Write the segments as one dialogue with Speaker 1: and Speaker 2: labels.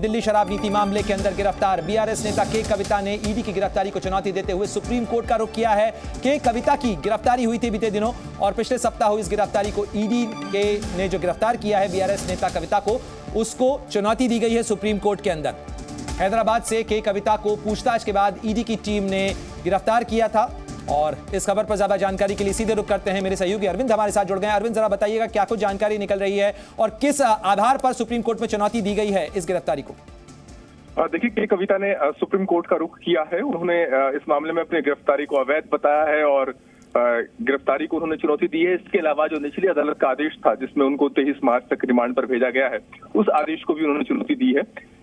Speaker 1: दिल्ली शराब नीति मामले के अंदर गिरफ्तार बीआरएस नेता के कविता ने ईडी की गिरफ्तारी को चुनौती देते हुए सुप्रीम कोर्ट का रुख किया है। के कविता की गिरफ्तारी हुई थी बीते दिनों और पिछले सप्ताह हुई इस गिरफ्तारी को ईडी के ने जो गिरफ्तार किया है बीआरएस नेता कविता को, उसको चुनौती दी गई है सुप्रीम कोर्ट के अंदर। हैदराबाद से के कविता को पूछताछ के बाद ईडी की टीम ने गिरफ्तार किया था और इस खबर पर ज्यादा जानकारी के लिए सीधे रुख करते हैं। मेरे सहयोगी अरविंद हमारे साथ जुड़ गए हैं। अरविंद, जरा बताइएगा क्या कुछ जानकारी निकल रही है और किस आधार पर सुप्रीम कोर्ट में चुनौती दी गई है इस गिरफ्तारी को?
Speaker 2: देखिए, के कविता ने सुप्रीम कोर्ट का रुख किया है। उन्होंने इस मामले में अपनी गिरफ्तारी को अवैध बताया है और गिरफ्तारी को उन्होंने चुनौती दी है। इसके अलावा जो निचली अदालत का आदेश था जिसमें उनको 23 मार्च तक रिमांड पर भेजा गया है, उस आदेश को भी उन्होंने चुनौती दी है।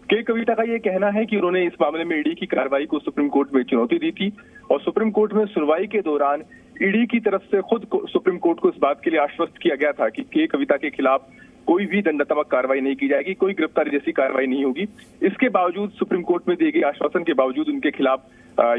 Speaker 2: के कविता का ये कहना है कि उन्होंने इस मामले में ईडी की कार्रवाई को सुप्रीम कोर्ट में चुनौती दी थी और सुप्रीम कोर्ट में सुनवाई के दौरान ईडी की तरफ से खुद सुप्रीम कोर्ट को इस बात के लिए आश्वस्त किया गया था कि के कविता के खिलाफ कोई भी दंडात्मक कार्रवाई नहीं की जाएगी, कोई गिरफ्तारी जैसी कार्रवाई नहीं होगी। इसके बावजूद सुप्रीम कोर्ट में दिए गए आश्वासन के बावजूद उनके खिलाफ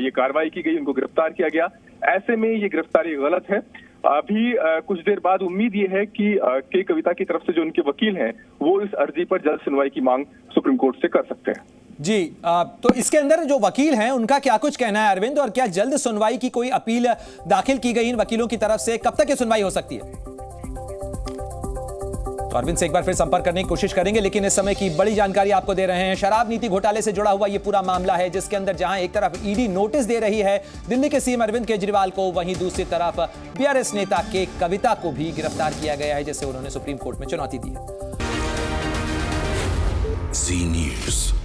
Speaker 2: ये कार्रवाई की गई, उनको गिरफ्तार किया गया। ऐसे में ये गिरफ्तारी गलत है। अभी कुछ देर बाद उम्मीद ये है कि के कविता की तरफ से जो उनके वकील हैं वो इस अर्जी पर जल्द सुनवाई की मांग सुप्रीम कोर्ट से कर सकते हैं।
Speaker 1: जी, तो इसके अंदर जो वकील हैं उनका क्या कुछ कहना है अरविंद, और क्या जल्द सुनवाई की कोई अपील दाखिल की गई इन वकीलों की तरफ से? कब तक ये सुनवाई हो सकती है? तो अरविंद से एक बार फिर संपर्क करने की कोशिश करेंगे, लेकिन इस समय की बड़ी जानकारी आपको दे रहे हैं। शराब नीति घोटाले से जुड़ा हुआ ये पूरा मामला है जिसके अंदर जहां एक तरफ ईडी नोटिस दे रही है दिल्ली के सीएम अरविंद केजरीवाल को, वहीं दूसरी तरफ बीआरएस नेता के कविता को भी गिरफ्तार किया गया है जिसे उन्होंने सुप्रीम कोर्ट में चुनौती दी है।
Speaker 3: जी न्यूज़।